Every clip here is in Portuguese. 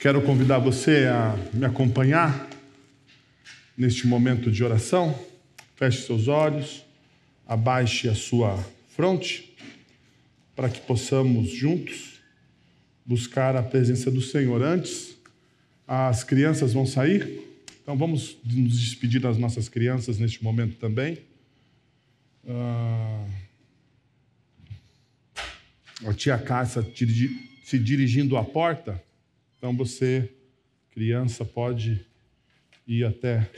Quero convidar você a me acompanhar neste momento de oração. Feche seus olhos, abaixe a sua fronte, para que possamos juntos buscar a presença do Senhor. Antes, as crianças vão sair, então vamos nos despedir das nossas crianças neste momento também. A tia Cássia se dirigindo à porta, então você, criança, pode ir até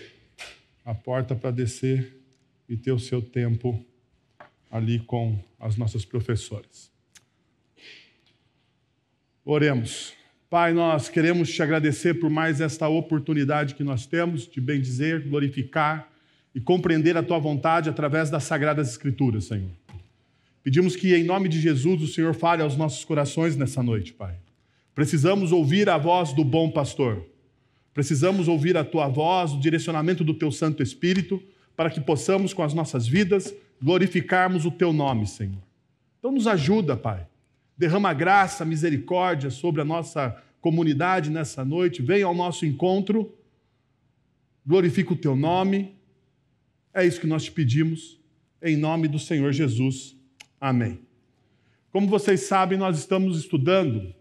a porta para descer e ter o seu tempo ali com as nossas professoras. Oremos. Pai, nós queremos te agradecer por mais esta oportunidade que nós temos de bendizer, glorificar e compreender a tua vontade através das Sagradas Escrituras, Senhor. Pedimos que, em nome de Jesus, o Senhor fale aos nossos corações nessa noite, Pai. Precisamos ouvir a voz do bom pastor. Precisamos ouvir a tua voz, o direcionamento do teu Santo Espírito, para que possamos, com as nossas vidas, glorificarmos o teu nome, Senhor. Então nos ajuda, Pai. Derrama graça, misericórdia sobre a nossa comunidade nessa noite. Venha ao nosso encontro. Glorifica o teu nome. É isso que nós te pedimos, em nome do Senhor Jesus. Amém. Como vocês sabem, nós estamos estudando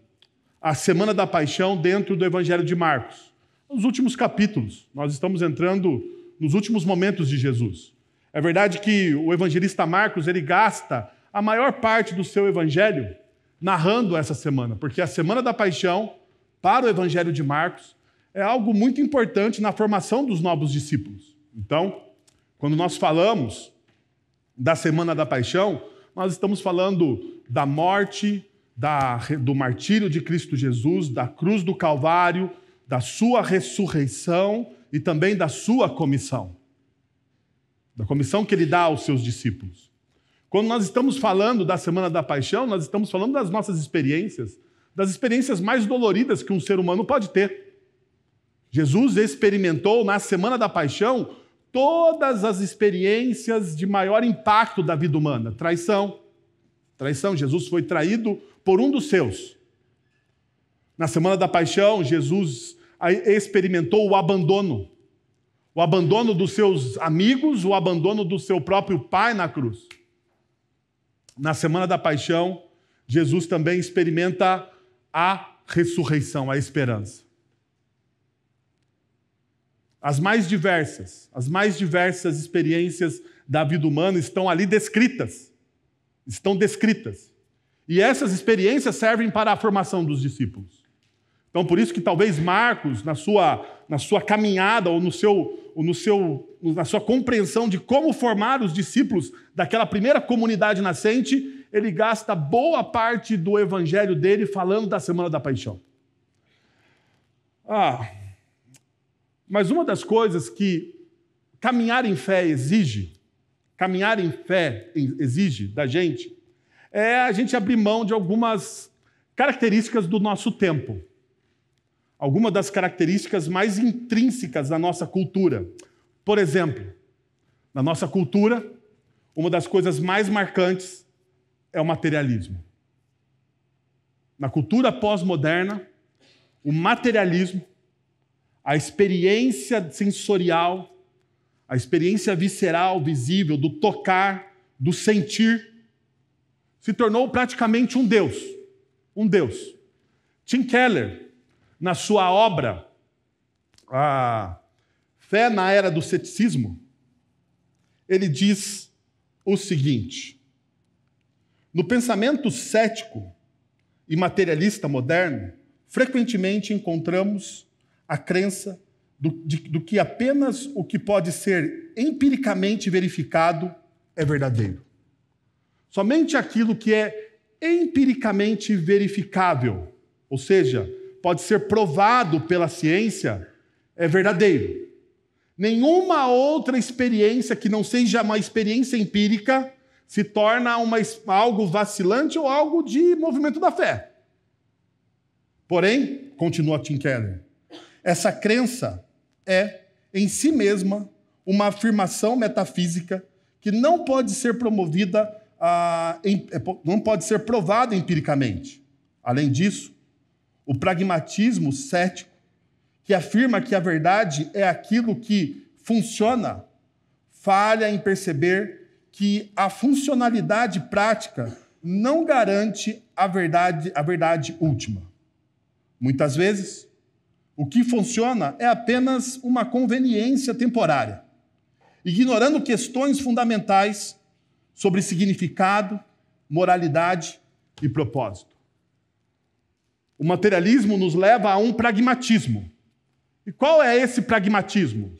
a Semana da Paixão dentro do Evangelho de Marcos. Nos últimos capítulos, nós estamos entrando nos últimos momentos de Jesus. É verdade que o evangelista Marcos, ele gasta a maior parte do seu evangelho narrando essa semana, porque a Semana da Paixão, para o Evangelho de Marcos, é algo muito importante na formação dos novos discípulos. Então, quando nós falamos da Semana da Paixão, nós estamos falando da morte, do martírio de Cristo Jesus, da cruz do Calvário, da sua ressurreição e também da sua comissão. Da comissão que ele dá aos seus discípulos. Quando nós estamos falando da Semana da Paixão, nós estamos falando das nossas experiências, das experiências mais doloridas que um ser humano pode ter. Jesus experimentou na Semana da Paixão todas as experiências de maior impacto da vida humana. Traição. Jesus foi traído por um dos seus. Na Semana da Paixão, Jesus experimentou o abandono. O abandono dos seus amigos, o abandono do seu próprio pai na cruz. Na Semana da Paixão, Jesus também experimenta a ressurreição, a esperança. As mais diversas experiências da vida humana estão ali descritas. E essas experiências servem para a formação dos discípulos. Então, por isso que talvez Marcos, na sua caminhada ou na sua compreensão de como formar os discípulos daquela primeira comunidade nascente, ele gasta boa parte do evangelho dele falando da Semana da Paixão. Mas uma das coisas que caminhar em fé exige da gente, é a gente abrir mão de algumas características do nosso tempo. Algumas das características mais intrínsecas da nossa cultura. Por exemplo, na nossa cultura, uma das coisas mais marcantes é o materialismo. Na cultura pós-moderna, o materialismo, a experiência sensorial, a experiência visceral, visível, do tocar, do sentir, se tornou praticamente um Deus. Tim Keller, na sua obra A Fé na Era do Ceticismo, ele diz o seguinte: no pensamento cético e materialista moderno, frequentemente encontramos a crença do que apenas o que pode ser empiricamente verificado é verdadeiro. Somente aquilo que é empiricamente verificável, ou seja, pode ser provado pela ciência, é verdadeiro. Nenhuma outra experiência que não seja uma experiência empírica se torna algo vacilante ou algo de movimento da fé. Porém, continua Tim Keller, essa crença é, em si mesma, uma afirmação metafísica que não pode ser não pode ser provada empiricamente. Além disso, o pragmatismo cético, que afirma que a verdade é aquilo que funciona, falha em perceber que a funcionalidade prática não garante a verdade última. Muitas vezes, o que funciona é apenas uma conveniência temporária, ignorando questões fundamentais sobre significado, moralidade e propósito. O materialismo nos leva a um pragmatismo. E qual é esse pragmatismo?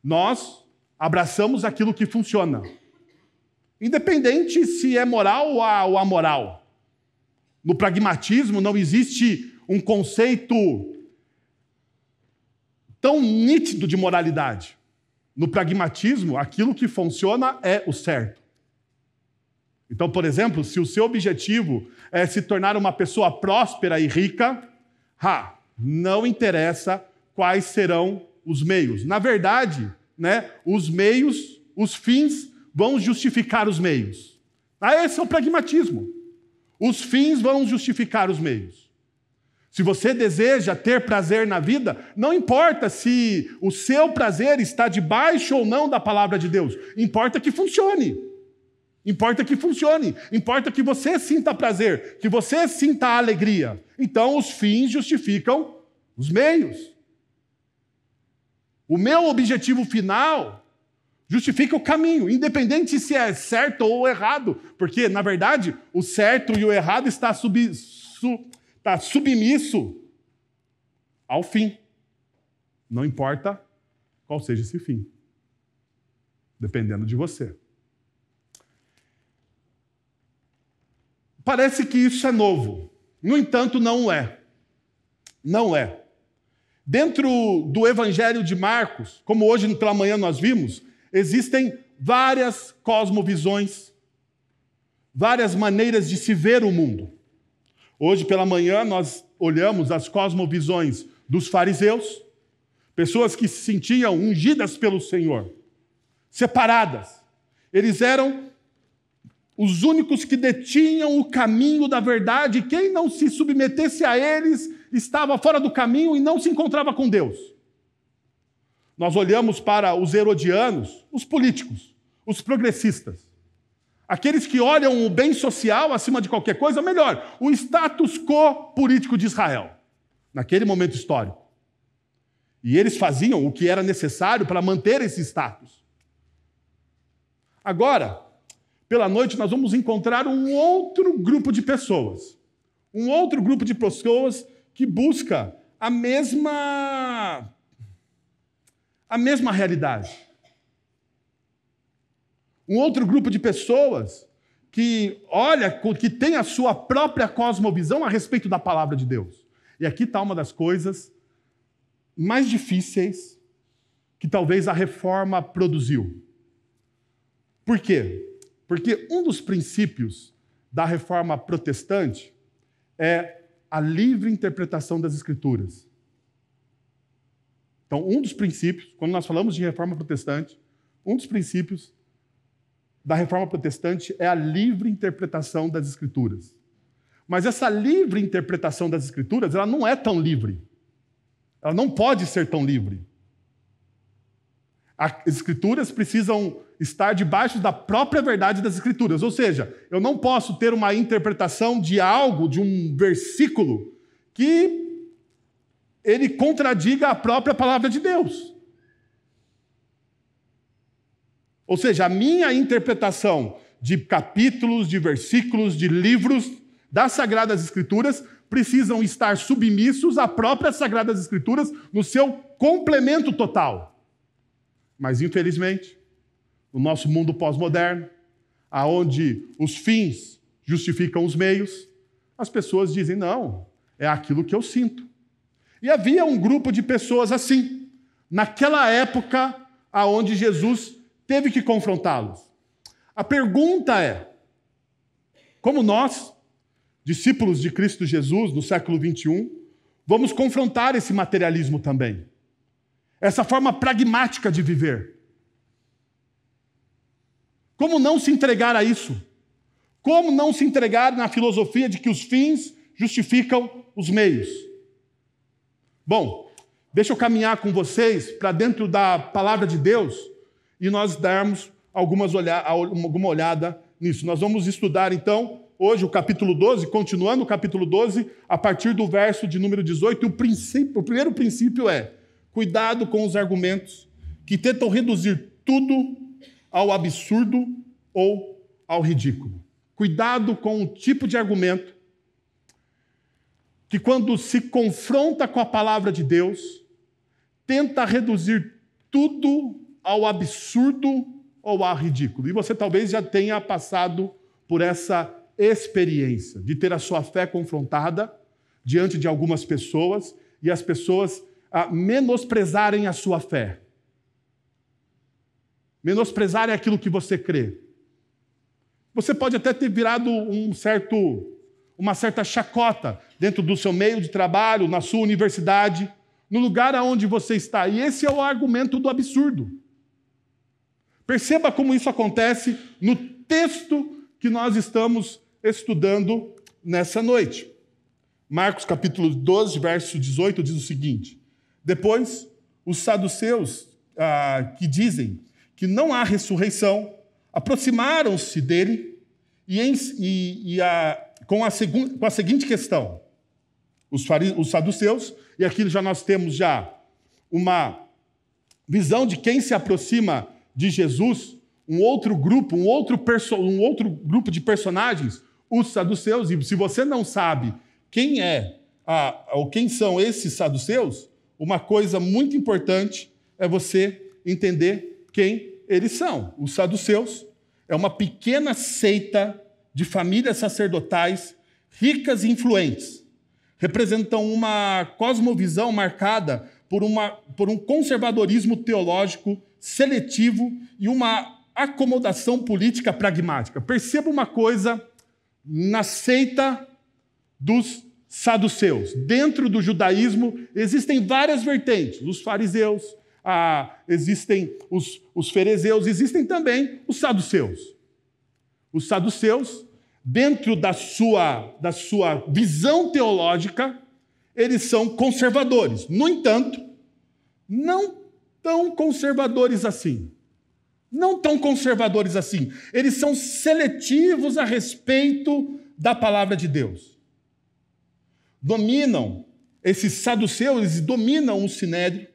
Nós abraçamos aquilo que funciona, independente se é moral ou amoral. No pragmatismo não existe um conceito tão nítido de moralidade. No pragmatismo, aquilo que funciona é o certo. Então, por exemplo, se o seu objetivo é se tornar uma pessoa próspera e rica, não interessa quais serão os meios. Na verdade, os meios, os fins vão justificar os meios. Esse é o pragmatismo. Os fins vão justificar os meios. Se você deseja ter prazer na vida, não importa se o seu prazer está debaixo ou não da palavra de Deus. Importa que funcione. Importa que funcione. Importa que você sinta prazer, que você sinta alegria. Então, os fins justificam os meios. O meu objetivo final justifica o caminho, independente se é certo ou errado. Porque, na verdade, o certo e o errado está submisso ao fim. Não importa qual seja esse fim. Dependendo de você. Parece que isso é novo. No entanto, não é. Não é. Dentro do Evangelho de Marcos, como hoje pela manhã nós vimos, existem várias cosmovisões, várias maneiras de se ver o mundo. Hoje pela manhã nós olhamos as cosmovisões dos fariseus, pessoas que se sentiam ungidas pelo Senhor, separadas. Eles eram os únicos que detinham o caminho da verdade. Quem não se submetesse a eles estava fora do caminho e não se encontrava com Deus. Nós olhamos para os herodianos, os políticos, os progressistas. Aqueles que olham o bem social acima de qualquer coisa, melhor, o status quo político de Israel, naquele momento histórico. E eles faziam o que era necessário para manter esse status. Agora, pela noite, nós vamos encontrar um outro grupo de pessoas. Um outro grupo de pessoas que busca a mesma realidade. Um outro grupo de pessoas que olha, que tem a sua própria cosmovisão a respeito da palavra de Deus. E aqui está uma das coisas mais difíceis que talvez a reforma produziu. Por quê? Porque um dos princípios da reforma protestante é a livre interpretação das Escrituras. Então, um dos princípios, quando nós falamos de reforma protestante, um dos princípios da reforma protestante é a livre interpretação das Escrituras. Mas essa livre interpretação das Escrituras, ela não é tão livre. Ela não pode ser tão livre. As Escrituras precisam estar debaixo da própria verdade das Escrituras. Ou seja, eu não posso ter uma interpretação de algo, de um versículo, que ele contradiga a própria palavra de Deus. Ou seja, a minha interpretação de capítulos, de versículos, de livros das Sagradas Escrituras precisam estar submissos à própria Sagradas Escrituras no seu complemento total. Mas, infelizmente, no nosso mundo pós-moderno, onde os fins justificam os meios, as pessoas dizem, não, é aquilo que eu sinto. E havia um grupo de pessoas assim, naquela época onde Jesus teve que confrontá-los. A pergunta é, como nós, discípulos de Cristo Jesus, no século XXI, vamos confrontar esse materialismo também? Essa forma pragmática de viver. Como não se entregar a isso? Como não se entregar na filosofia de que os fins justificam os meios? Bom, deixa eu caminhar com vocês para dentro da palavra de Deus e nós darmos alguma olhada nisso. Nós vamos estudar, então, hoje o capítulo 12, continuando o capítulo 12, a partir do verso de número 18. O primeiro princípio é: cuidado com os argumentos que tentam reduzir tudo ao absurdo ou ao ridículo. Cuidado com o tipo de argumento que, quando se confronta com a palavra de Deus, tenta reduzir tudo ao absurdo ou ao ridículo. E você talvez já tenha passado por essa experiência de ter a sua fé confrontada diante de algumas pessoas e as pessoas menosprezarem a sua fé, menosprezarem aquilo que você crê. Você pode até ter virado uma certa chacota dentro do seu meio de trabalho, na sua universidade, no lugar aonde você está. E esse é o argumento do absurdo. Perceba como isso acontece no texto que nós estamos estudando nessa noite. Marcos capítulo 12, verso 18, diz o seguinte: depois, os saduceus, que dizem que não há ressurreição, aproximaram-se dele com a seguinte questão. Os saduceus, e aqui nós temos já uma visão de quem se aproxima de Jesus, um outro grupo de personagens, os saduceus. E se você não sabe quem são esses saduceus, uma coisa muito importante é você entender quem eles são. Os saduceus é uma pequena seita de famílias sacerdotais ricas e influentes. Representam uma cosmovisão marcada por um conservadorismo teológico seletivo e uma acomodação política pragmática. Perceba uma coisa na seita dos saduceus. Dentro do judaísmo existem várias vertentes. Os fariseus, existem os fariseus, existem também os saduceus. Os saduceus, dentro da sua visão teológica, eles são conservadores. No entanto, não tão conservadores assim. Não tão conservadores assim. Eles são seletivos a respeito da palavra de Deus. Esses saduceus, eles dominam o sinédrio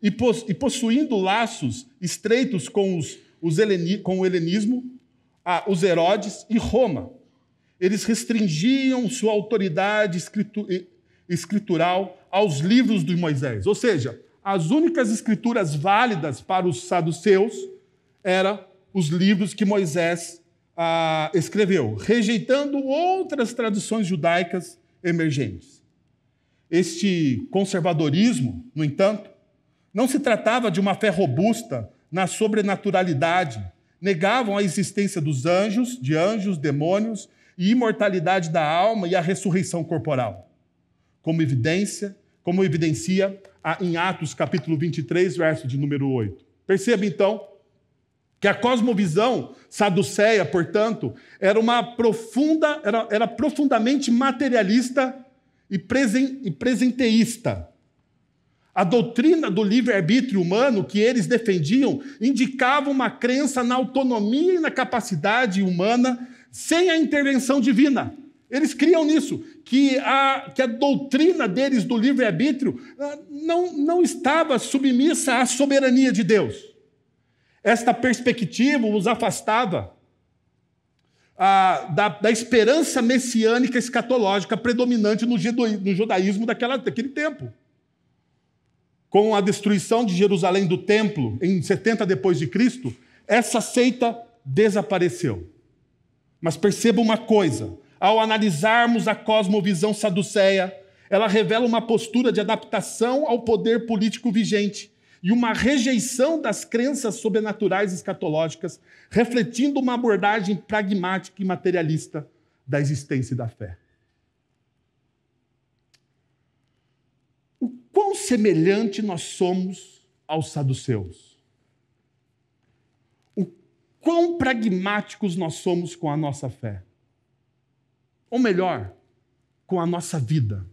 e possuindo laços estreitos com o helenismo, os Herodes e Roma. Eles restringiam sua autoridade escritural aos livros de Moisés. Ou seja, as únicas escrituras válidas para os saduceus eram os livros que Moisés escreveu, rejeitando outras traduções judaicas emergentes. Este conservadorismo, no entanto, não se tratava de uma fé robusta na sobrenaturalidade. Negavam a existência dos anjos, demônios e imortalidade da alma e a ressurreição corporal, como evidencia em Atos capítulo 23, verso de número 8. Perceba, então, que a cosmovisão saduceia, portanto, era profundamente materialista e presenteísta. A doutrina do livre-arbítrio humano que eles defendiam indicava uma crença na autonomia e na capacidade humana sem a intervenção divina. Eles criam nisso, que a doutrina deles do livre-arbítrio não estava submissa à soberania de Deus. Esta perspectiva os afastava da esperança messiânica escatológica predominante no judaísmo daquele tempo. Com a destruição de Jerusalém do templo em 70 depois de Cristo, essa seita desapareceu. Mas perceba uma coisa: ao analisarmos a cosmovisão saduceia, ela revela uma postura de adaptação ao poder político vigente e uma rejeição das crenças sobrenaturais escatológicas, refletindo uma abordagem pragmática e materialista da existência e da fé. O quão semelhante nós somos aos saduceus? O quão pragmáticos nós somos com a nossa fé? Ou melhor, com a nossa vida?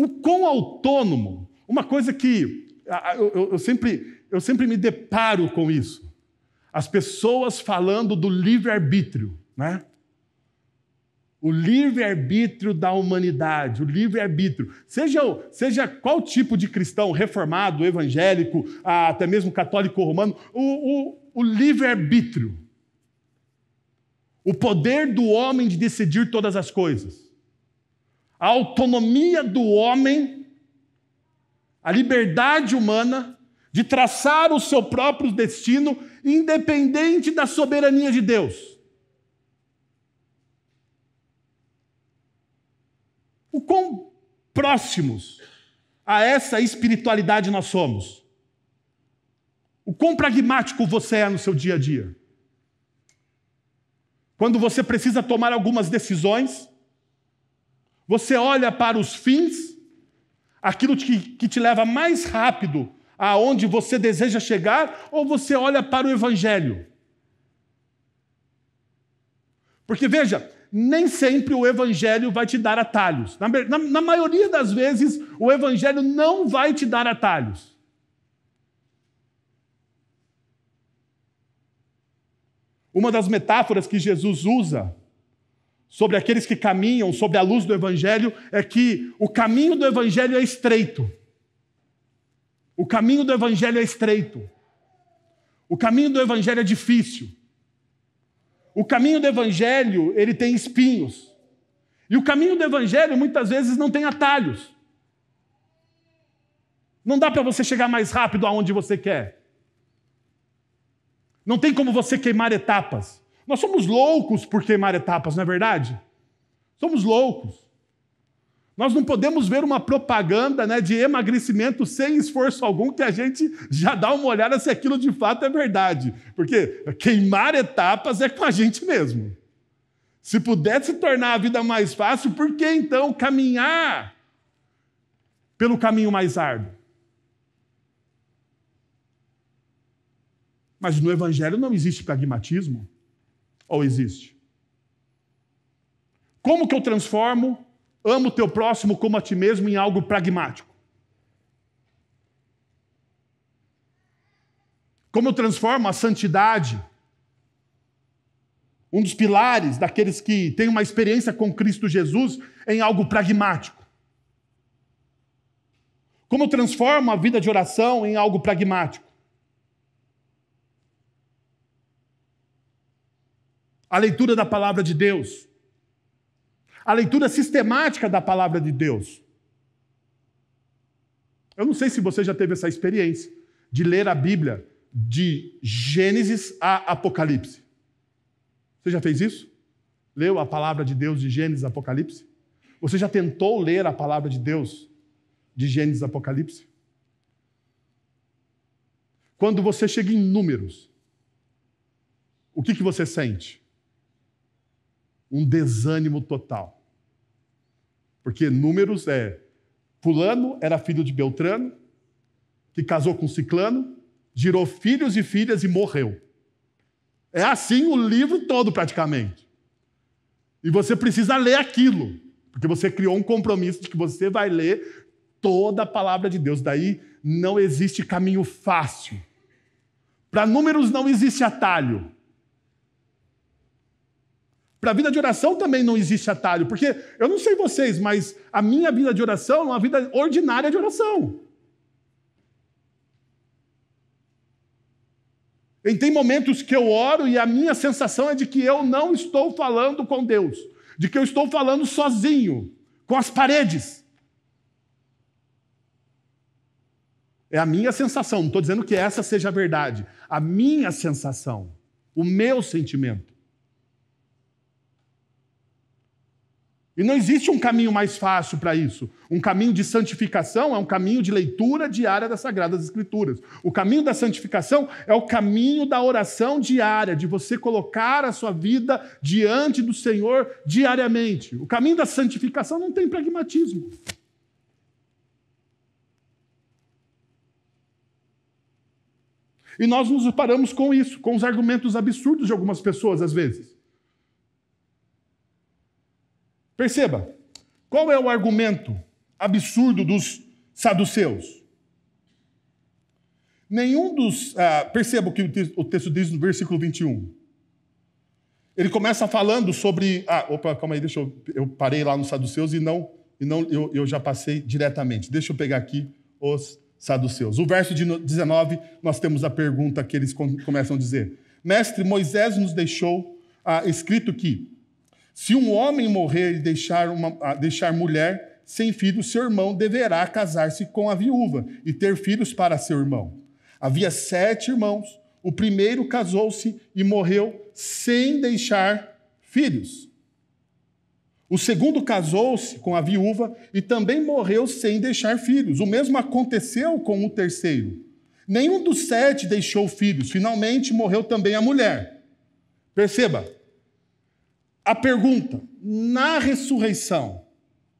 O quão autônomo, uma coisa que eu sempre me deparo com isso. As pessoas falando do livre-arbítrio, né? O livre-arbítrio da humanidade, o livre-arbítrio. Seja qual tipo de cristão, reformado, evangélico, até mesmo católico romano, o livre-arbítrio. O poder do homem de decidir todas as coisas. A autonomia do homem, a liberdade humana de traçar o seu próprio destino, independente da soberania de Deus. O quão próximos a essa espiritualidade nós somos? O quão pragmático você é no seu dia a dia? Quando você precisa tomar algumas decisões, você olha para os fins, aquilo que te leva mais rápido aonde você deseja chegar, ou você olha para o Evangelho? Porque, veja, nem sempre o Evangelho vai te dar atalhos. Na maioria das vezes, o Evangelho não vai te dar atalhos. Uma das metáforas que Jesus usa sobre aqueles que caminham sob a luz do Evangelho é que o caminho do Evangelho é estreito. O caminho do Evangelho é estreito. O caminho do Evangelho é difícil. O caminho do Evangelho, ele tem espinhos. E o caminho do Evangelho, muitas vezes, não tem atalhos. Não dá para você chegar mais rápido aonde você quer. Não tem como você queimar etapas. Nós somos loucos por queimar etapas, não é verdade? Somos loucos. Nós não podemos ver uma propaganda, né, de emagrecimento sem esforço algum, que a gente já dá uma olhada se aquilo de fato é verdade. Porque queimar etapas é com a gente mesmo. Se pudesse tornar a vida mais fácil, por que então caminhar pelo caminho mais árduo? Mas no Evangelho não existe pragmatismo. Ou existe? Como que eu transformo amo o teu próximo como a ti mesmo em algo pragmático? Como eu transformo a santidade, um dos pilares daqueles que têm uma experiência com Cristo Jesus, em algo pragmático? Como eu transformo a vida de oração em algo pragmático? A leitura da palavra de Deus. A leitura sistemática da palavra de Deus. Eu não sei se você já teve essa experiência de ler a Bíblia de Gênesis a Apocalipse. Você já fez isso? Leu a palavra de Deus de Gênesis a Apocalipse? Você já tentou ler a palavra de Deus de Gênesis a Apocalipse? Quando você chega em Números, o que você sente? Um desânimo total. Porque Números fulano era filho de Beltrano, que casou com Ciclano, gerou filhos e filhas e morreu. É assim o livro todo praticamente. E você precisa ler aquilo, porque você criou um compromisso de que você vai ler toda a palavra de Deus. Daí não existe caminho fácil. Para Números não existe atalho. Para a vida de oração também não existe atalho, porque eu não sei vocês, mas a minha vida de oração é uma vida ordinária de oração. E tem momentos que eu oro e a minha sensação é de que eu não estou falando com Deus, de que eu estou falando sozinho, com as paredes. É a minha sensação, não estou dizendo que essa seja a verdade. A minha sensação, o meu sentimento. E não existe um caminho mais fácil para isso. Um caminho de santificação é um caminho de leitura diária das Sagradas Escrituras. O caminho da santificação é o caminho da oração diária, de você colocar a sua vida diante do Senhor diariamente. O caminho da santificação não tem pragmatismo. E nós nos deparamos com isso, com os argumentos absurdos de algumas pessoas, às vezes. Perceba, qual é o argumento absurdo dos saduceus. Nenhum dos... perceba o que o texto diz no versículo 21. Ele começa falando sobre... calma aí, eu parei lá nos saduceus eu já passei diretamente. Deixa eu pegar aqui os saduceus. O verso 19, nós temos a pergunta que eles começam a dizer. Mestre, Moisés nos deixou escrito que se um homem morrer e deixar mulher sem filho, seu irmão deverá casar-se com a viúva e ter filhos para seu irmão. Havia 7 irmãos. O primeiro casou-se e morreu sem deixar filhos. O segundo casou-se com a viúva e também morreu sem deixar filhos. O mesmo aconteceu com o terceiro. Nenhum dos 7 deixou filhos. Finalmente morreu também a mulher. Perceba, a pergunta, na ressurreição,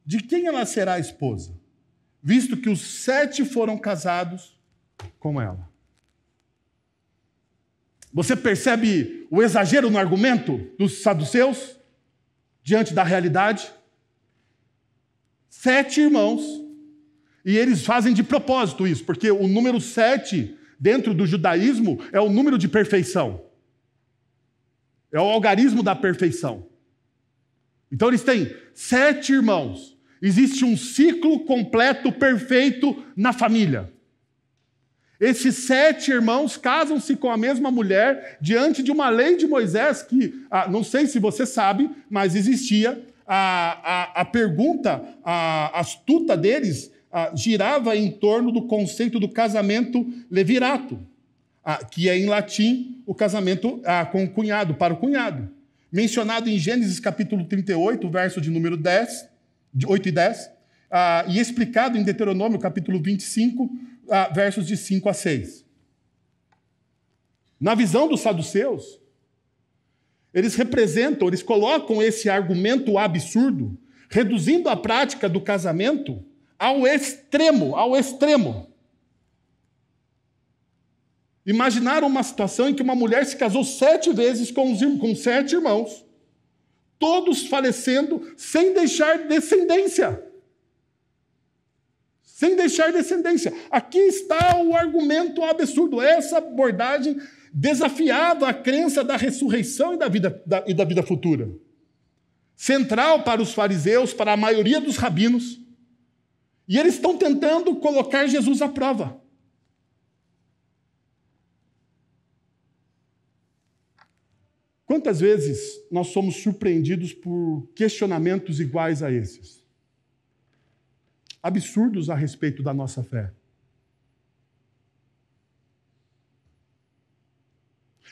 de quem ela será a esposa? Visto que os 7 foram casados com ela. Você percebe o exagero no argumento dos saduceus diante da realidade? 7 irmãos, e eles fazem de propósito isso, porque o número 7, dentro do judaísmo, é o número de perfeição. É o algarismo da perfeição. Então eles têm 7 irmãos. Existe um ciclo completo, perfeito na família. Esses 7 irmãos casam-se com a mesma mulher diante de uma lei de Moisés que, não sei se você sabe, mas existia a pergunta astuta deles, girava em torno do conceito do casamento levirato, que é em latim o casamento com o cunhado, para o cunhado. Mencionado em Gênesis capítulo 38, verso de número 8 e 10, e explicado em Deuteronômio capítulo 25, versos de 5 a 6. Na visão dos saduceus, eles colocam esse argumento absurdo, reduzindo a prática do casamento ao extremo. Imaginaram uma situação em que uma mulher se casou 7 vezes com 7 irmãos, todos falecendo sem deixar descendência. Sem deixar descendência. Aqui está o argumento absurdo. Essa abordagem desafiava a crença da ressurreição e da vida futura. Central para os fariseus, para a maioria dos rabinos. E eles estão tentando colocar Jesus à prova. Quantas vezes nós somos surpreendidos por questionamentos iguais a esses? Absurdos a respeito da nossa fé.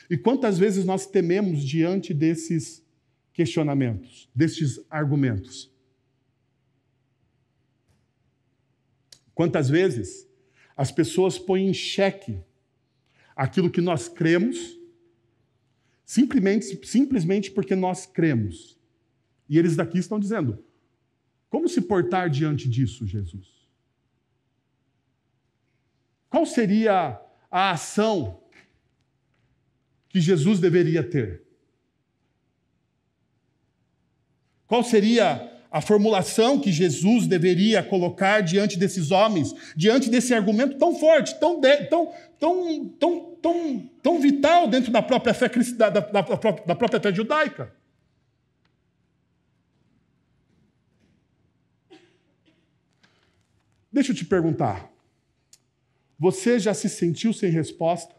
E quantas vezes nós tememos diante desses questionamentos, desses argumentos? Quantas vezes as pessoas põem em xeque aquilo que nós cremos, simplesmente porque nós cremos. E eles daqui estão dizendo, como se portar diante disso, Jesus? Qual seria a ação que Jesus deveria ter? Qual seria a formulação que Jesus deveria colocar diante desses homens, diante desse argumento tão forte, tão vital dentro da própria fé cristã, da própria fé judaica? Deixa eu te perguntar, você já se sentiu sem resposta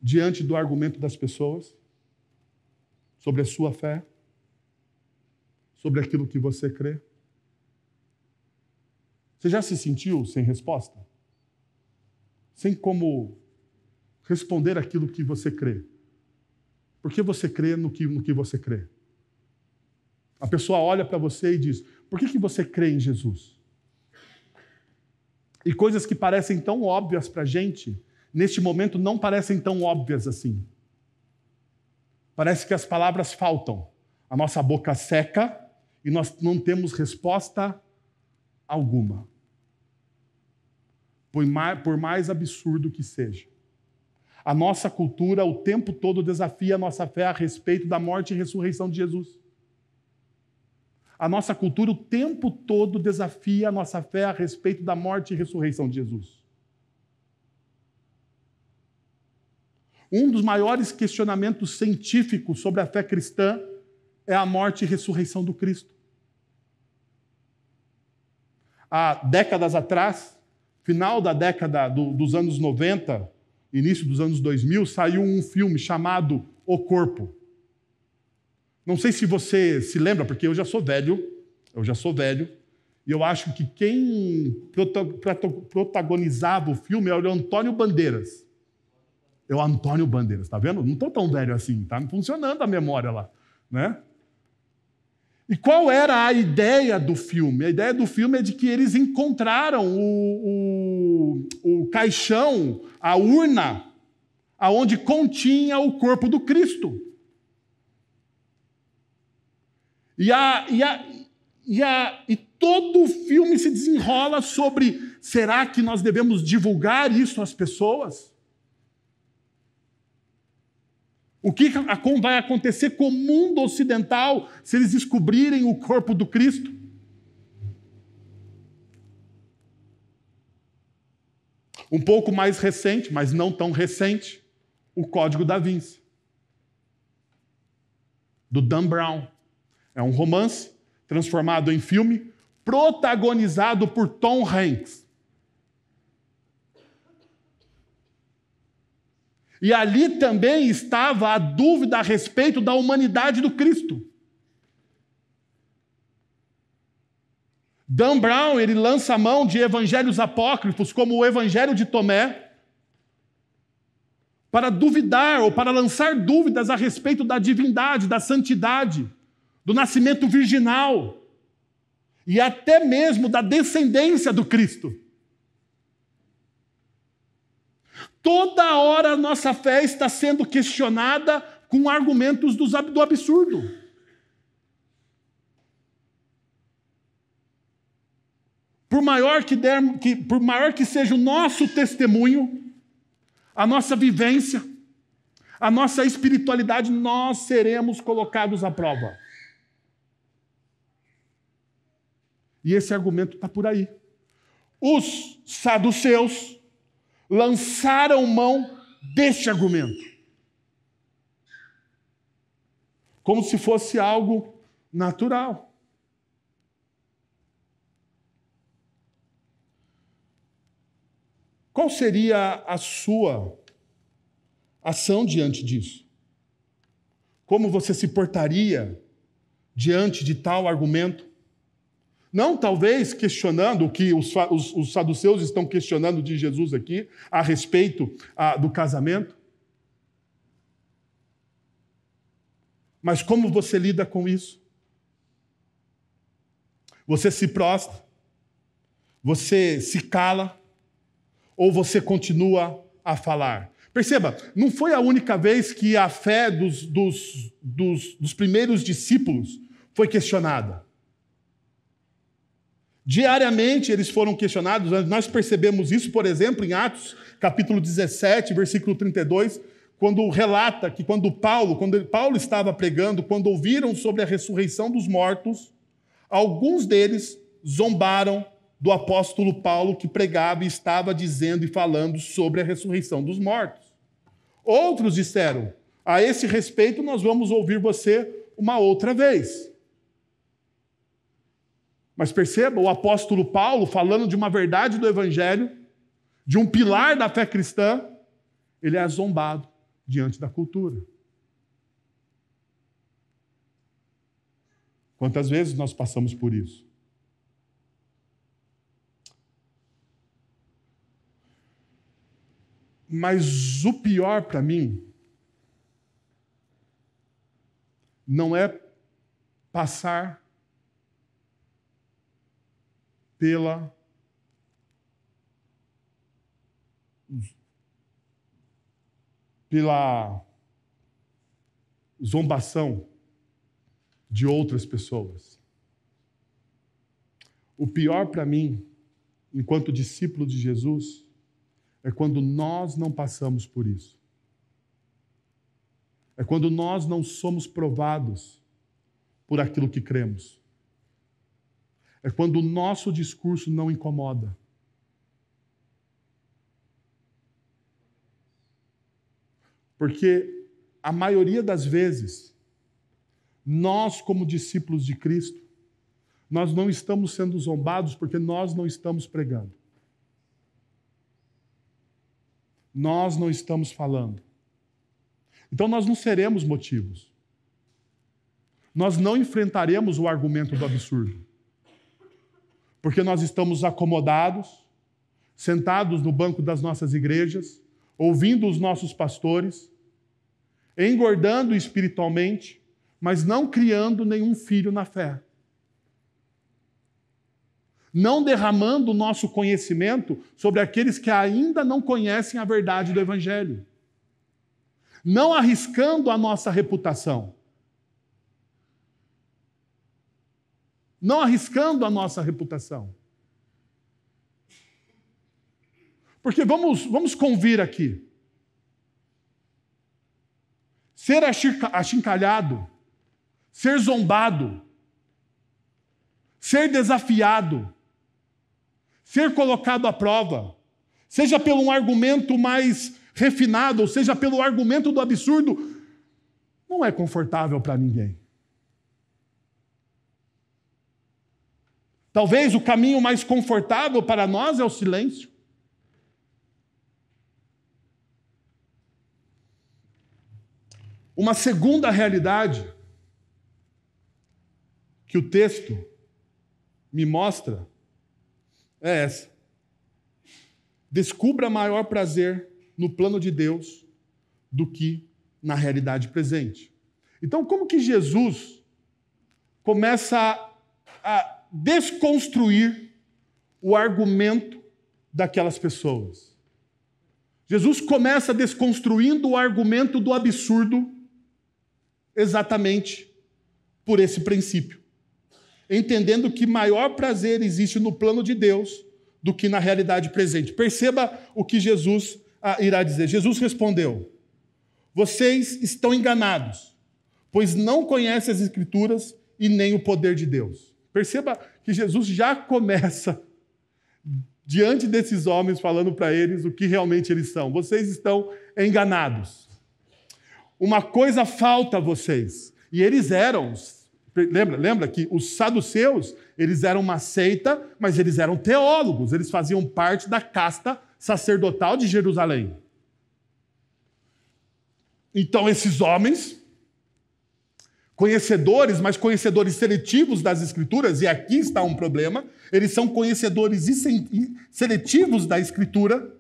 diante do argumento das pessoas sobre a sua fé, sobre aquilo que você crê? Você já se sentiu sem resposta? Sem como responder aquilo que você crê? Por que você crê no que você crê? A pessoa olha para você e diz, por que você crê em Jesus? E coisas que parecem tão óbvias para a gente, neste momento não parecem tão óbvias assim. Parece que as palavras faltam. A nossa boca seca e nós não temos resposta alguma. Por mais absurdo que seja. A nossa cultura o tempo todo desafia a nossa fé a respeito da morte e ressurreição de Jesus. A nossa cultura o tempo todo desafia a nossa fé a respeito da morte e ressurreição de Jesus. Um dos maiores questionamentos científicos sobre a fé cristã é a morte e ressurreição do Cristo. Há décadas atrás, final da década dos anos 90, início dos anos 2000, saiu um filme chamado O Corpo. Não sei se você se lembra, porque eu já sou velho, e eu acho que quem protagonizava o filme era o Antônio Bandeiras. É o Antônio Bandeiras, tá vendo? Não estou tão velho assim, tá funcionando a memória lá, né? E qual era a ideia do filme? A ideia do filme é de que eles encontraram o caixão, a urna, aonde continha o corpo do Cristo. E todo o filme se desenrola sobre: será que nós devemos divulgar isso às pessoas? O que vai acontecer com o mundo ocidental se eles descobrirem o corpo do Cristo? Um pouco mais recente, mas não tão recente, o Código da Vinci, do Dan Brown. É um romance transformado em filme, protagonizado por Tom Hanks. E ali também estava a dúvida a respeito da humanidade do Cristo. Dan Brown, ele lança a mão de evangelhos apócrifos, como o Evangelho de Tomé, para duvidar ou para lançar dúvidas a respeito da divindade, da santidade, do nascimento virginal e até mesmo da descendência do Cristo. Toda hora a nossa fé está sendo questionada com argumentos do absurdo. Por maior que seja o nosso testemunho, a nossa vivência, a nossa espiritualidade, nós seremos colocados à prova. E esse argumento está por aí. Os saduceus lançaram mão deste argumento, como se fosse algo natural. Qual seria a sua ação diante disso? Como você se portaria diante de tal argumento? Não, talvez, questionando o que os saduceus estão questionando de Jesus aqui, a respeito do casamento. Mas como você lida com isso? Você se prostra? Você se cala? Ou você continua a falar? Perceba, não foi a única vez que a fé dos primeiros discípulos foi questionada. Diariamente eles foram questionados. Nós percebemos isso, por exemplo, em Atos, capítulo 17, versículo 32, quando relata que quando Paulo estava pregando, quando ouviram sobre a ressurreição dos mortos, alguns deles zombaram do apóstolo Paulo, que pregava e estava dizendo e falando sobre a ressurreição dos mortos. Outros disseram: a esse respeito nós vamos ouvir você uma outra vez. Mas perceba, o apóstolo Paulo, falando de uma verdade do Evangelho, de um pilar da fé cristã, ele é zombado diante da cultura. Quantas vezes nós passamos por isso? Mas o pior para mim não é passar pela zombação de outras pessoas. O pior para mim, enquanto discípulo de Jesus, é quando nós não passamos por isso. É quando nós não somos provados por aquilo que cremos. é quando o nosso discurso não incomoda. Porque a maioria das vezes, nós, como discípulos de Cristo, nós não estamos sendo zombados porque nós não estamos pregando. Nós não estamos falando. Então nós não seremos motivos. Nós não enfrentaremos o argumento do absurdo. Porque nós estamos acomodados, sentados no banco das nossas igrejas, ouvindo os nossos pastores, engordando espiritualmente, mas não criando nenhum filho na fé. Não derramando o nosso conhecimento sobre aqueles que ainda não conhecem a verdade do Evangelho. Não arriscando a nossa reputação. Não arriscando a nossa reputação. Porque vamos convir aqui. Ser achincalhado, ser zombado, ser desafiado, ser colocado à prova, seja pelo um argumento mais refinado, ou seja pelo argumento do absurdo, não é confortável para ninguém. Talvez o caminho mais confortável para nós é o silêncio. Uma segunda realidade que o texto me mostra é essa. Descubra maior prazer no plano de Deus do que na realidade presente. Então, como que Jesus começa a desconstruir o argumento daquelas pessoas? Jesus começa desconstruindo o argumento do absurdo exatamente por esse princípio. Entendendo que maior prazer existe no plano de Deus do que na realidade presente. Perceba o que Jesus irá dizer. Jesus respondeu: vocês estão enganados, pois não conhecem as Escrituras e nem o poder de Deus. Perceba que Jesus já começa diante desses homens falando para eles o que realmente eles são. Vocês estão enganados. Uma coisa falta a vocês. E eles eram... Lembra que os saduceus, eles eram uma seita, mas eles eram teólogos, eles faziam parte da casta sacerdotal de Jerusalém. Então esses homens, conhecedores, mas conhecedores seletivos das Escrituras, e aqui está um problema, eles são conhecedores seletivos da Escritura,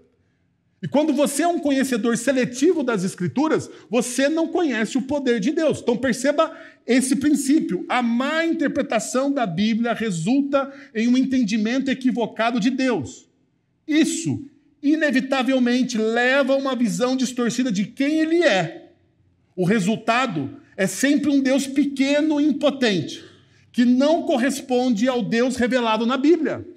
e quando você é um conhecedor seletivo das Escrituras, você não conhece o poder de Deus. Então perceba esse princípio. A má interpretação da Bíblia resulta em um entendimento equivocado de Deus. Isso, inevitavelmente, leva a uma visão distorcida de quem Ele é. O resultado é sempre um Deus pequeno e impotente, que não corresponde ao Deus revelado na Bíblia.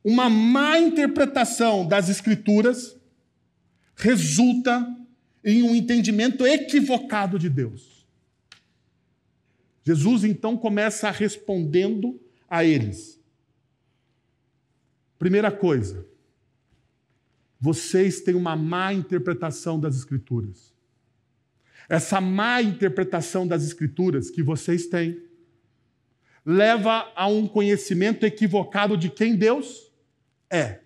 Uma má interpretação das Escrituras resulta em um entendimento equivocado de Deus. Jesus, então, começa respondendo a eles. Primeira coisa, vocês têm uma má interpretação das Escrituras. Essa má interpretação das Escrituras que vocês têm leva a um conhecimento equivocado de quem Deus é.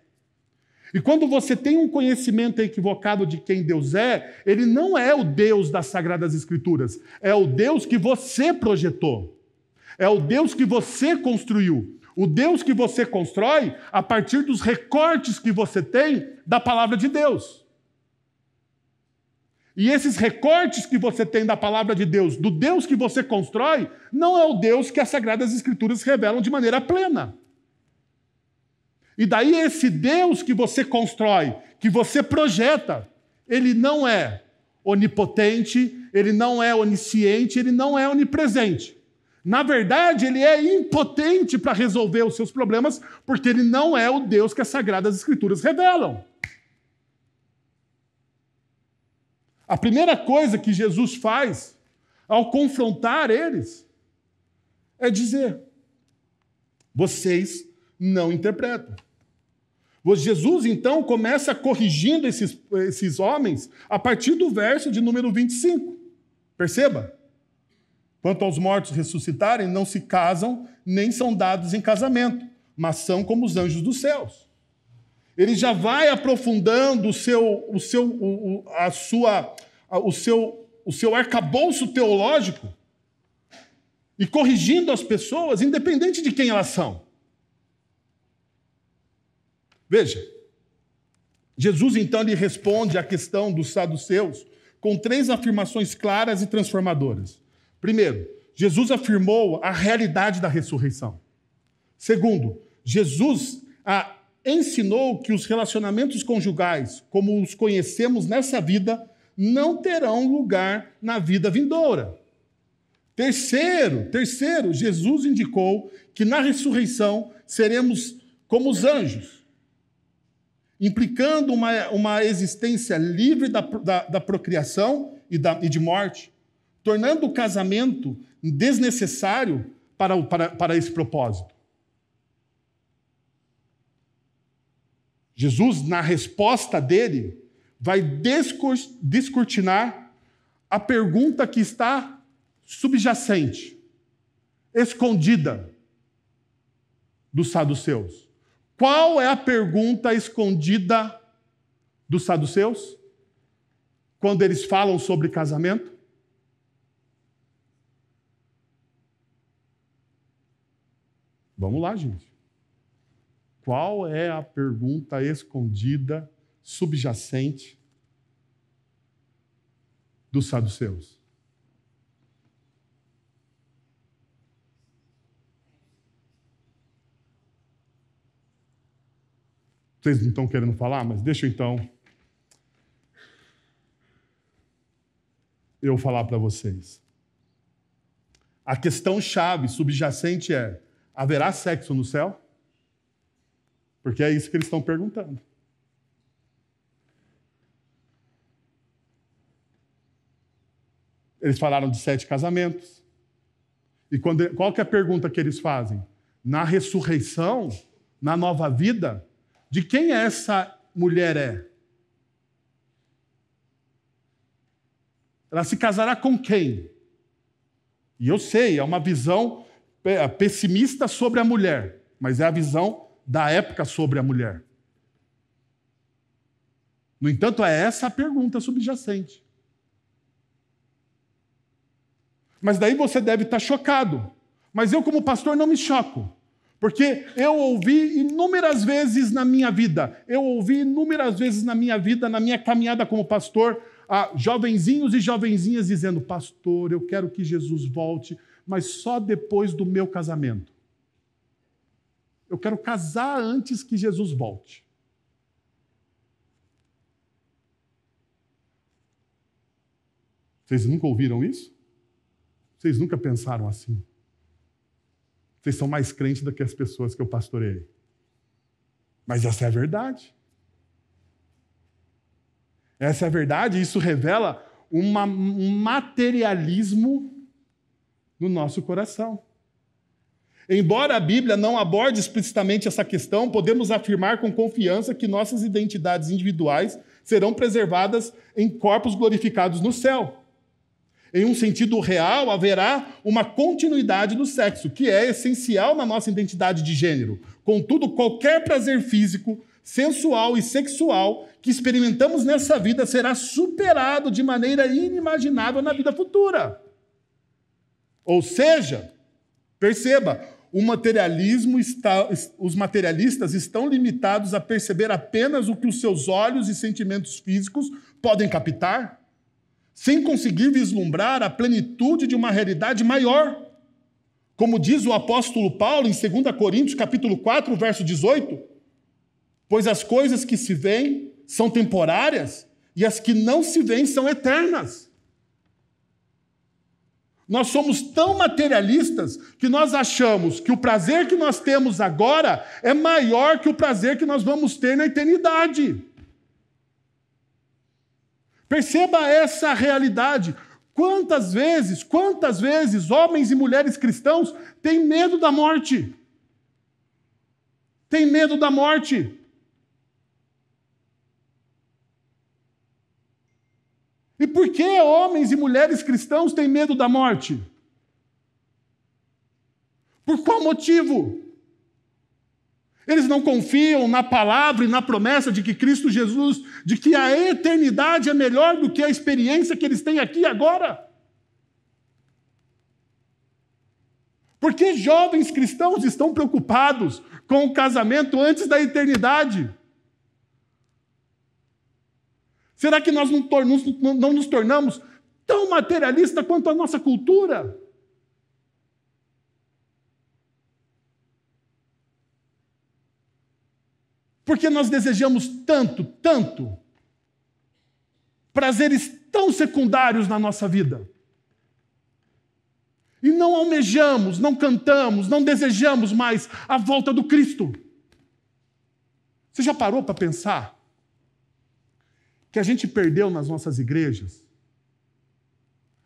E quando você tem um conhecimento equivocado de quem Deus é, Ele não é o Deus das Sagradas Escrituras, é o Deus que você projetou, é o Deus que você construiu, o Deus que você constrói a partir dos recortes que você tem da Palavra de Deus. E esses recortes que você tem da Palavra de Deus, do Deus que você constrói, não é o Deus que as Sagradas Escrituras revelam de maneira plena. E daí esse Deus que você constrói, que você projeta, ele não é onipotente, ele não é onisciente, ele não é onipresente. Na verdade, ele é impotente para resolver os seus problemas, porque ele não é o Deus que as Sagradas Escrituras revelam. A primeira coisa que Jesus faz ao confrontar eles é dizer: vocês não interpretam. Jesus, então, começa corrigindo esses homens a partir do verso de número 25. Perceba. Quanto aos mortos ressuscitarem, não se casam, nem são dados em casamento, mas são como os anjos dos céus. Ele já vai aprofundando o seu arcabouço teológico e corrigindo as pessoas, independente de quem elas são. Veja, Jesus então lhe responde à questão dos saduceus com 3 afirmações claras e transformadoras. Primeiro, Jesus afirmou a realidade da ressurreição. Segundo, Jesus ensinou que os relacionamentos conjugais, como os conhecemos nessa vida, não terão lugar na vida vindoura. Terceiro, Jesus indicou que na ressurreição seremos como os anjos, implicando uma existência livre da procriação e de morte, tornando o casamento desnecessário para esse propósito. Jesus, na resposta dele, vai descortinar a pergunta que está subjacente, escondida dos saduceus. Qual é a pergunta escondida dos saduceus quando eles falam sobre casamento? Vamos lá, gente. Qual é a pergunta escondida, subjacente dos saduceus? Vocês não estão querendo falar, mas deixa então eu falar para vocês. A questão chave, subjacente é: haverá sexo no céu? Porque é isso que eles estão perguntando. Eles falaram de 7 casamentos. E qual que é a pergunta que eles fazem? Na ressurreição, na nova vida, de quem essa mulher é? Ela se casará com quem? E eu sei, é uma visão pessimista sobre a mulher, mas é a visão da época sobre a mulher. No entanto, é essa a pergunta subjacente. Mas daí você deve estar chocado. Mas eu, como pastor, não me choco. Porque eu ouvi inúmeras vezes na minha vida, na minha caminhada como pastor, jovenzinhos e jovenzinhas dizendo: pastor, eu quero que Jesus volte, mas só depois do meu casamento. Eu quero casar antes que Jesus volte. Vocês nunca ouviram isso? Vocês nunca pensaram assim? Vocês são mais crentes do que as pessoas que eu pastorei. Mas essa é a verdade. Essa é a verdade, e isso revela um materialismo no nosso coração. Embora a Bíblia não aborde explicitamente essa questão, podemos afirmar com confiança que nossas identidades individuais serão preservadas em corpos glorificados no céu. Em um sentido real, haverá uma continuidade do sexo, que é essencial na nossa identidade de gênero. Contudo, qualquer prazer físico, sensual e sexual que experimentamos nessa vida será superado de maneira inimaginável na vida futura. Ou seja, perceba, os materialistas estão limitados a perceber apenas o que os seus olhos e sentimentos físicos podem captar, sem conseguir vislumbrar a plenitude de uma realidade maior. Como diz o apóstolo Paulo em 2 Coríntios, capítulo 4, verso 18, pois as coisas que se veem são temporárias e as que não se veem são eternas. Nós somos tão materialistas que nós achamos que o prazer que nós temos agora é maior que o prazer que nós vamos ter na eternidade. Perceba essa realidade. Quantas vezes homens e mulheres cristãos têm medo da morte? Têm medo da morte. E por que homens e mulheres cristãos têm medo da morte? Por qual motivo? Eles não confiam na palavra e na promessa de que Cristo Jesus, de que a eternidade é melhor do que a experiência que eles têm aqui e agora. Por que jovens cristãos estão preocupados com o casamento antes da eternidade? Será que nós não nos tornamos tão materialistas quanto a nossa cultura? Porque nós desejamos tanto prazeres tão secundários na nossa vida. E não almejamos, não cantamos, não desejamos mais a volta do Cristo. Você já parou para pensar que a gente perdeu nas nossas igrejas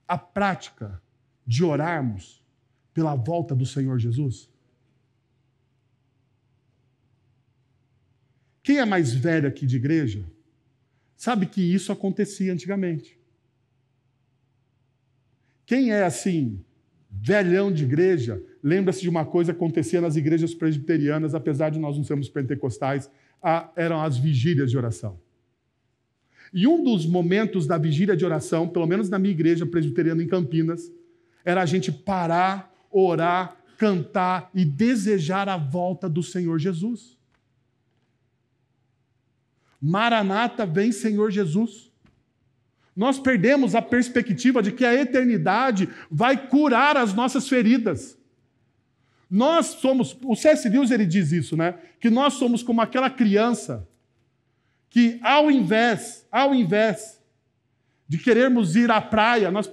a prática de orarmos pela volta do Senhor Jesus? Quem é mais velho aqui de igreja sabe que isso acontecia antigamente. Quem é assim, velhão de igreja, lembra-se de uma coisa que acontecia nas igrejas presbiterianas, apesar de nós não sermos pentecostais, eram as vigílias de oração. E um dos momentos da vigília de oração, pelo menos na minha igreja presbiteriana em Campinas, era a gente parar, orar, cantar e desejar a volta do Senhor Jesus. Maranata, vem Senhor Jesus. Nós perdemos a perspectiva de que a eternidade vai curar as nossas feridas. Nós somos, o C.S. Lewis ele diz isso, né? Que nós somos como aquela criança que ao invés de querermos ir à praia, nós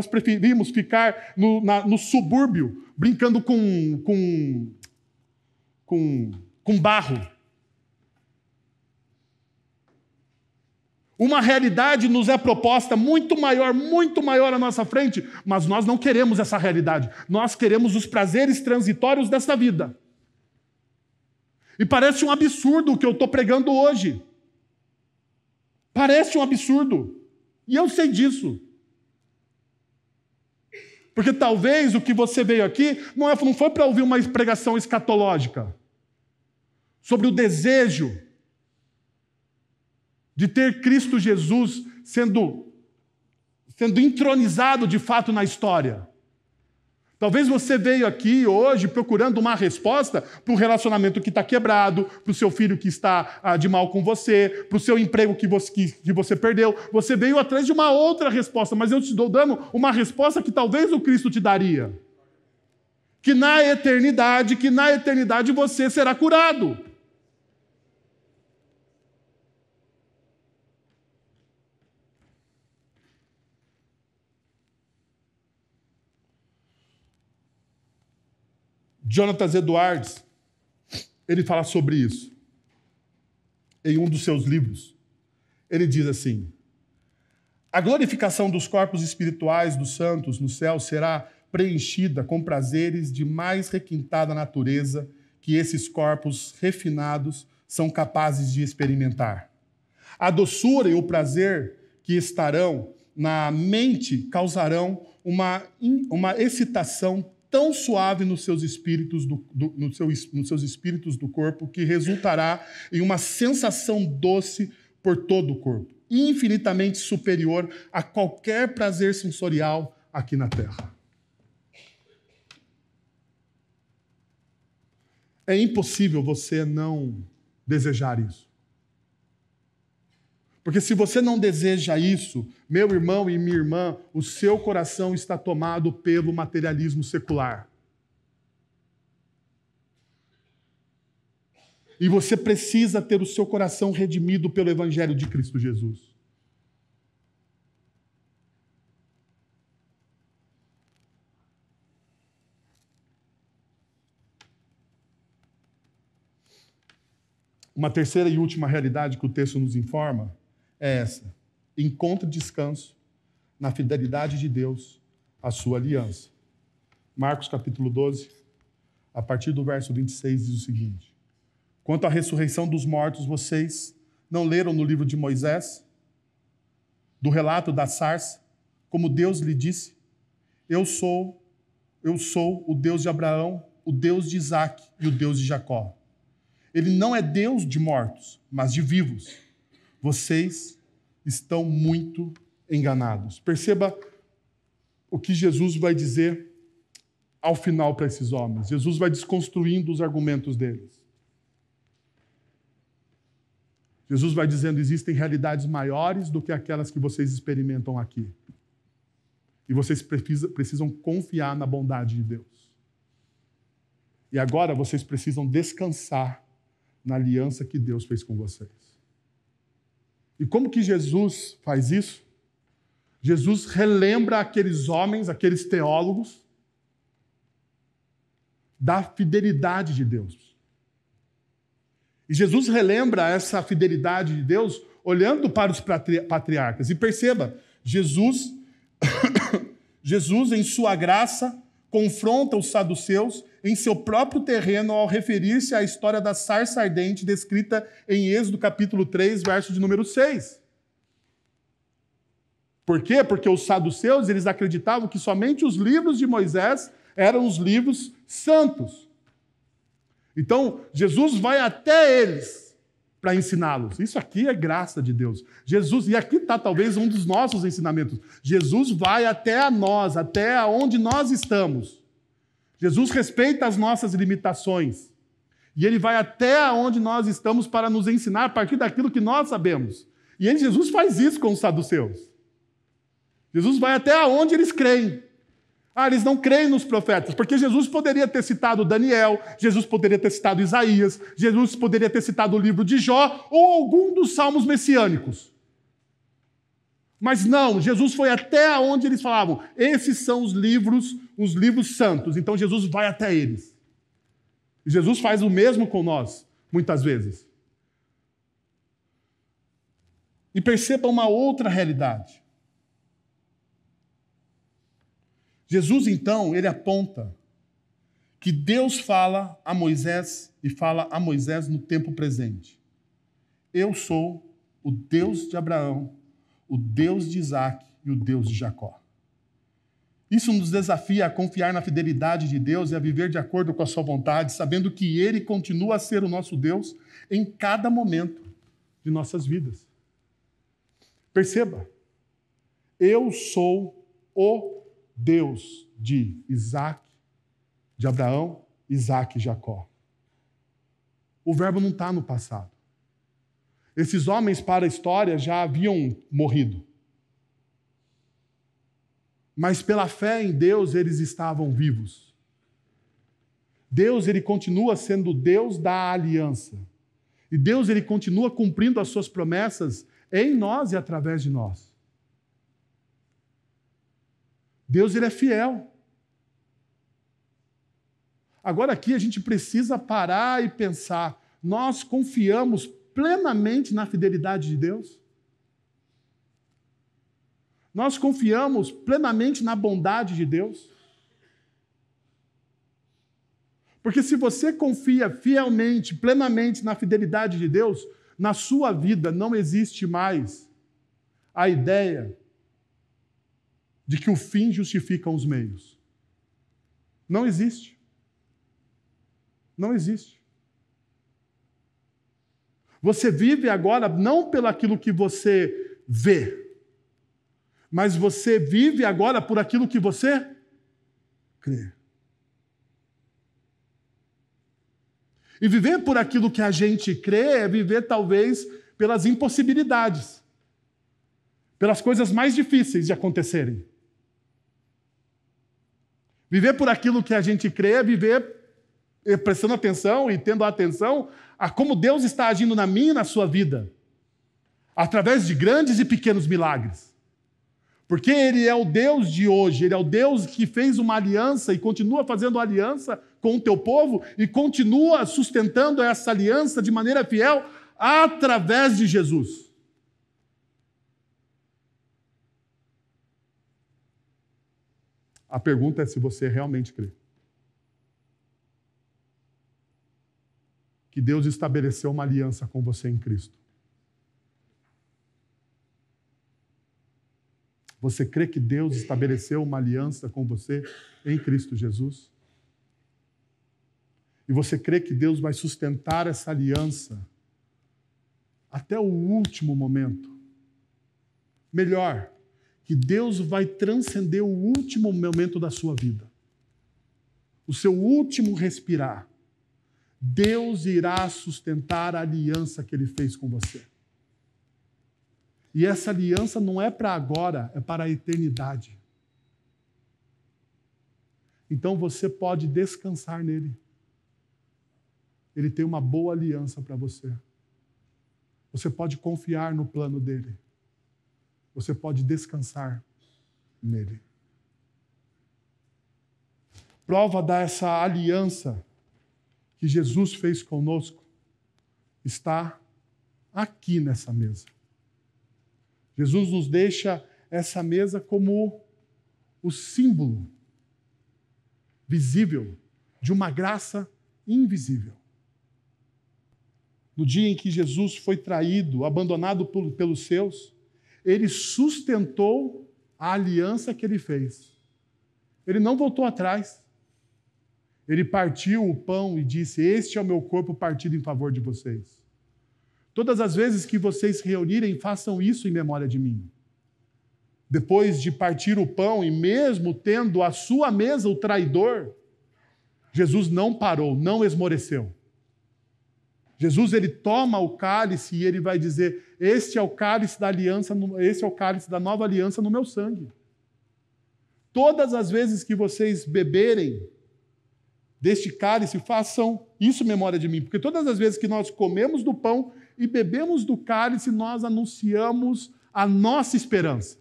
preferimos ficar no subúrbio, brincando com barro. Uma realidade nos é proposta muito maior à nossa frente, mas nós não queremos essa realidade. Nós queremos os prazeres transitórios desta vida. E parece um absurdo o que eu estou pregando hoje. Parece um absurdo. E eu sei disso. Porque talvez o que você veio aqui não foi para ouvir uma pregação escatológica sobre o desejo de ter Cristo Jesus sendo entronizado de fato na história. Talvez você veio aqui hoje procurando uma resposta para o relacionamento que está quebrado, para o seu filho que está de mal com você, para o seu emprego que você perdeu. Você veio atrás de uma outra resposta, mas eu te estou dando uma resposta que talvez o Cristo te daria. Que na eternidade você será curado. Jonathan Edwards, ele fala sobre isso em um dos seus livros. Ele diz assim: a glorificação dos corpos espirituais dos santos no céu será preenchida com prazeres de mais requintada natureza que esses corpos refinados são capazes de experimentar. A doçura e o prazer que estarão na mente causarão uma excitação tão suave nos seus espíritos nos seus espíritos do corpo que resultará em uma sensação doce por todo o corpo, infinitamente superior a qualquer prazer sensorial aqui na Terra. É impossível você não desejar isso. Porque se você não deseja isso, meu irmão e minha irmã, o seu coração está tomado pelo materialismo secular. E você precisa ter o seu coração redimido pelo Evangelho de Cristo Jesus. Uma terceira e última realidade que o texto nos informa é essa: encontre descanso na fidelidade de Deus à sua aliança. Marcos capítulo 12, a partir do verso 26, diz o seguinte: quanto à ressurreição dos mortos, vocês não leram no livro de Moisés, do relato da sarça, como Deus lhe disse: eu sou o Deus de Abraão, o Deus de Isaque e o Deus de Jacó. Ele não é Deus de mortos, mas de vivos. Vocês estão muito enganados. Perceba o que Jesus vai dizer ao final para esses homens. Jesus vai desconstruindo os argumentos deles. Jesus vai dizendo: existem realidades maiores do que aquelas que vocês experimentam aqui. E vocês precisam confiar na bondade de Deus. E agora vocês precisam descansar na aliança que Deus fez com vocês. E como que Jesus faz isso? Jesus relembra aqueles homens, aqueles teólogos, da fidelidade de Deus. E Jesus relembra essa fidelidade de Deus olhando para os patriarcas. E perceba, Jesus, em sua graça, confronta os saduceus em seu próprio terreno ao referir-se à história da sarça ardente descrita em Êxodo capítulo 3, verso de número 6. Por quê? Porque os saduceus, eles acreditavam que somente os livros de Moisés eram os livros santos. Então, Jesus vai até eles para ensiná-los. Isso aqui é graça de Deus. Jesus, e aqui está talvez um dos nossos ensinamentos. Jesus vai até a nós, até onde nós estamos. Jesus respeita as nossas limitações. E ele vai até onde nós estamos para nos ensinar a partir daquilo que nós sabemos. E Jesus faz isso com os saduceus. Jesus vai até onde eles creem. Eles não creem nos profetas, porque Jesus poderia ter citado Daniel, Jesus poderia ter citado Isaías, Jesus poderia ter citado o livro de Jó ou algum dos salmos messiânicos. Mas não, Jesus foi até onde eles falavam: esses são os livros santos. Então Jesus vai até eles. E Jesus faz o mesmo com nós, muitas vezes. E perceba uma outra realidade. Jesus, então, ele aponta que Deus fala a Moisés e fala a Moisés no tempo presente. Eu sou o Deus de Abraão, o Deus de Isaque e o Deus de Jacó. Isso nos desafia a confiar na fidelidade de Deus e a viver de acordo com a sua vontade, sabendo que Ele continua a ser o nosso Deus em cada momento de nossas vidas. Perceba, eu sou o Deus de Isaque, de Abraão, Isaque e Jacó. O verbo não está no passado. Esses homens, para a história, já haviam morrido. Mas pela fé em Deus, eles estavam vivos. Deus, ele continua sendo o Deus da aliança. E Deus, ele continua cumprindo as suas promessas em nós e através de nós. Deus, ele é fiel. Agora aqui a gente precisa parar e pensar: nós confiamos plenamente na fidelidade de Deus? Nós confiamos plenamente na bondade de Deus? Porque se você confia fielmente, plenamente na fidelidade de Deus, na sua vida não existe mais a ideia de que o fim justifica os meios. Não existe. Não existe. Você vive agora não pelo aquilo que você vê, mas você vive agora por aquilo que você crê. E viver por aquilo que a gente crê é viver talvez pelas impossibilidades, pelas coisas mais difíceis de acontecerem. Viver por aquilo que a gente crê é viver prestando atenção e tendo atenção a como Deus está agindo na minha e na sua vida, através de grandes e pequenos milagres. Porque Ele é o Deus de hoje, Ele é o Deus que fez uma aliança e continua fazendo aliança com o teu povo e continua sustentando essa aliança de maneira fiel através de Jesus. A pergunta é se você realmente crê. Que Deus estabeleceu uma aliança com você em Cristo. Você crê que Deus estabeleceu uma aliança com você em Cristo Jesus? E você crê que Deus vai sustentar essa aliança até o último momento? Melhor, que Deus vai transcender o último momento da sua vida. O seu último respirar. Deus irá sustentar a aliança que Ele fez com você. E essa aliança não é para agora, é para a eternidade. Então você pode descansar nele. Ele tem uma boa aliança para você. Você pode confiar no plano dele. Você pode descansar nele. Prova dessa aliança que Jesus fez conosco está aqui nessa mesa. Jesus nos deixa essa mesa como o símbolo visível de uma graça invisível. No dia em que Jesus foi traído, abandonado pelos seus, ele sustentou a aliança que ele fez. Ele não voltou atrás. Ele partiu o pão e disse: "Este é o meu corpo partido em favor de vocês. Todas as vezes que vocês se reunirem, façam isso em memória de mim." Depois de partir o pão e mesmo tendo à sua mesa o traidor, Jesus não parou, não esmoreceu. Jesus, ele toma o cálice e ele vai dizer: "Este é o cálice da aliança, este é o cálice da nova aliança no meu sangue. Todas as vezes que vocês beberem deste cálice, façam isso em memória de mim." Porque todas as vezes que nós comemos do pão e bebemos do cálice, nós anunciamos a nossa esperança.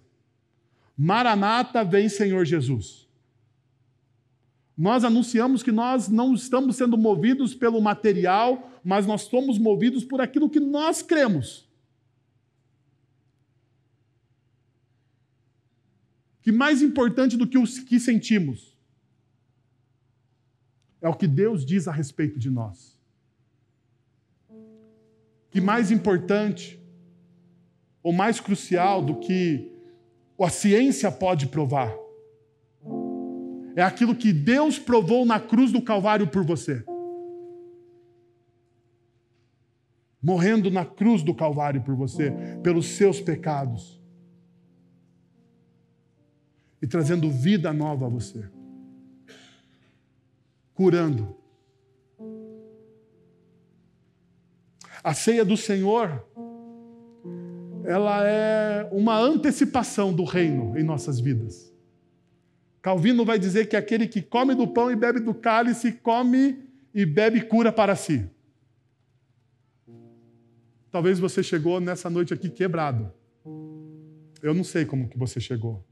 Maranata, vem Senhor Jesus. Nós anunciamos que nós não estamos sendo movidos pelo material, mas nós somos movidos por aquilo que nós cremos. Que mais importante do que o que sentimos é o que Deus diz a respeito de nós. Que mais importante ou mais crucial do que a ciência pode provar é aquilo que Deus provou na cruz do Calvário por você. Morrendo na cruz do Calvário por você, pelos seus pecados. E trazendo vida nova a você. Curando. A ceia do Senhor, ela é uma antecipação do reino em nossas vidas. Calvino vai dizer que aquele que come do pão e bebe do cálice, come e bebe cura para si. Talvez você chegou nessa noite aqui quebrado. Eu não sei como que você chegou.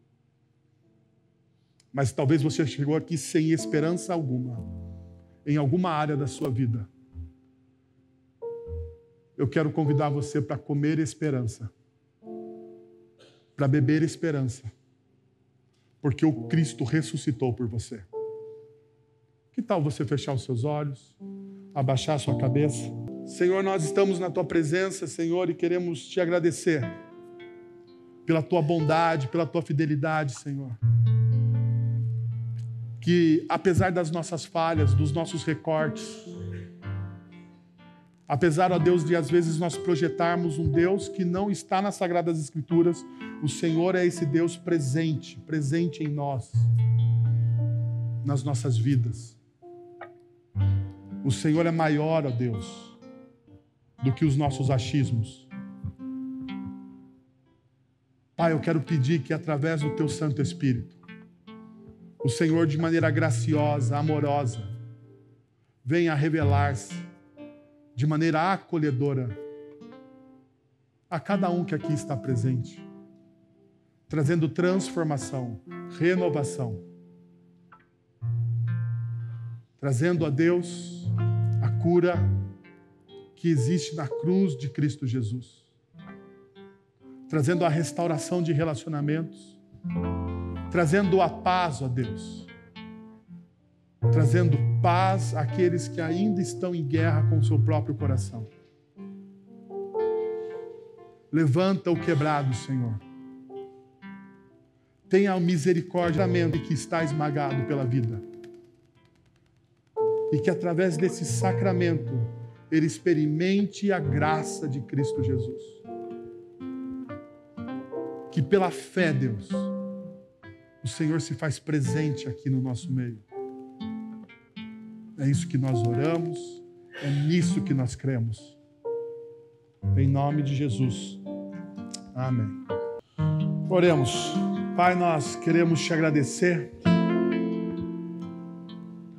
Mas talvez você chegou aqui sem esperança alguma, em alguma área da sua vida. Eu quero convidar você para comer esperança, para beber esperança, porque o Cristo ressuscitou por você. Que tal você fechar os seus olhos, abaixar a sua cabeça? Senhor, nós estamos na Tua presença, Senhor, e queremos Te agradecer pela Tua bondade, pela Tua fidelidade, Senhor. Que apesar das nossas falhas, dos nossos recortes, apesar, ó Deus, de às vezes nós projetarmos um Deus que não está nas Sagradas Escrituras, o Senhor é esse Deus presente, presente em nós, nas nossas vidas. O Senhor é maior, ó Deus, do que os nossos achismos. Pai, eu quero pedir que através do Teu Santo Espírito, o Senhor, de maneira graciosa, amorosa, venha revelar-se de maneira acolhedora a cada um que aqui está presente, trazendo transformação, renovação, trazendo a Deus a cura que existe na cruz de Cristo Jesus, trazendo a restauração de relacionamentos, trazendo a paz, ó Deus, trazendo paz àqueles que ainda estão em guerra com o seu próprio coração. Levanta o quebrado, Senhor. Tenha misericórdia de que está esmagado pela vida. E que através desse sacramento ele experimente a graça de Cristo Jesus. Que pela fé, Deus, o Senhor se faz presente aqui no nosso meio. É isso que nós oramos, é nisso que nós cremos. Em nome de Jesus. Amém. Oremos. Pai, nós queremos te agradecer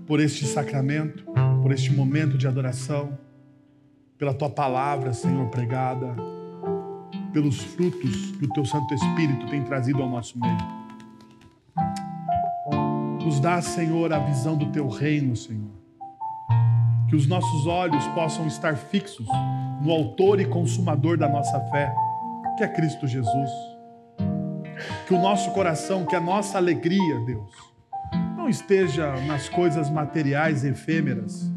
por este sacramento, por este momento de adoração, pela tua palavra, Senhor, pregada, pelos frutos que o teu Santo Espírito tem trazido ao nosso meio. Nos dá, Senhor, a visão do teu reino, Senhor. Que os nossos olhos possam estar fixos no autor e consumador da nossa fé, que é Cristo Jesus. Que o nosso coração, que a nossa alegria, Deus, não esteja nas coisas materiais efêmeras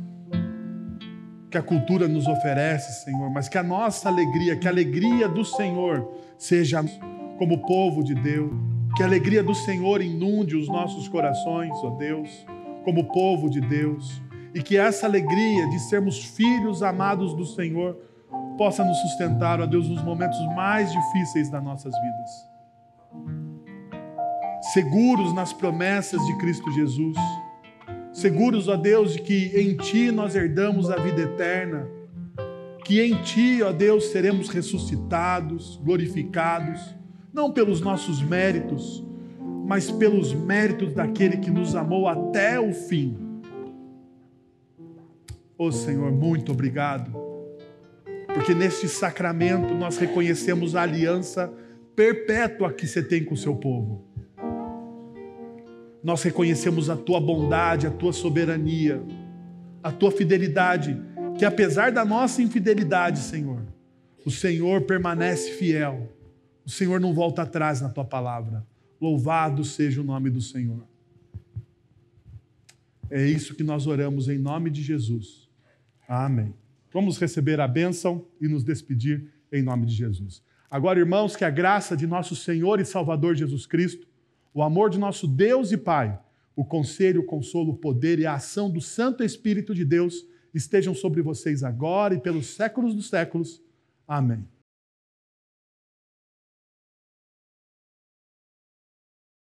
que a cultura nos oferece, Senhor, mas que a nossa alegria, que a alegria do Senhor seja como povo de Deus, que a alegria do Senhor inunde os nossos corações, ó Deus, como povo de Deus, e que essa alegria de sermos filhos amados do Senhor possa nos sustentar, ó Deus, nos momentos mais difíceis das nossas vidas. Seguros nas promessas de Cristo Jesus, seguros, ó Deus, de que em Ti nós herdamos a vida eterna, que em Ti, ó Deus, seremos ressuscitados, glorificados, não pelos nossos méritos, mas pelos méritos daquele que nos amou até o fim. Ó Senhor, muito obrigado, porque neste sacramento nós reconhecemos a aliança perpétua que você tem com o seu povo. Nós reconhecemos a tua bondade, a tua soberania, a tua fidelidade, que apesar da nossa infidelidade, Senhor, o Senhor permanece fiel. O Senhor não volta atrás na tua palavra. Louvado seja o nome do Senhor. É isso que nós oramos em nome de Jesus. Amém. Vamos receber a bênção e nos despedir em nome de Jesus. Agora, irmãos, que a graça de nosso Senhor e Salvador Jesus Cristo, o amor de nosso Deus e Pai, o conselho, o consolo, o poder e a ação do Santo Espírito de Deus estejam sobre vocês agora e pelos séculos dos séculos. Amém.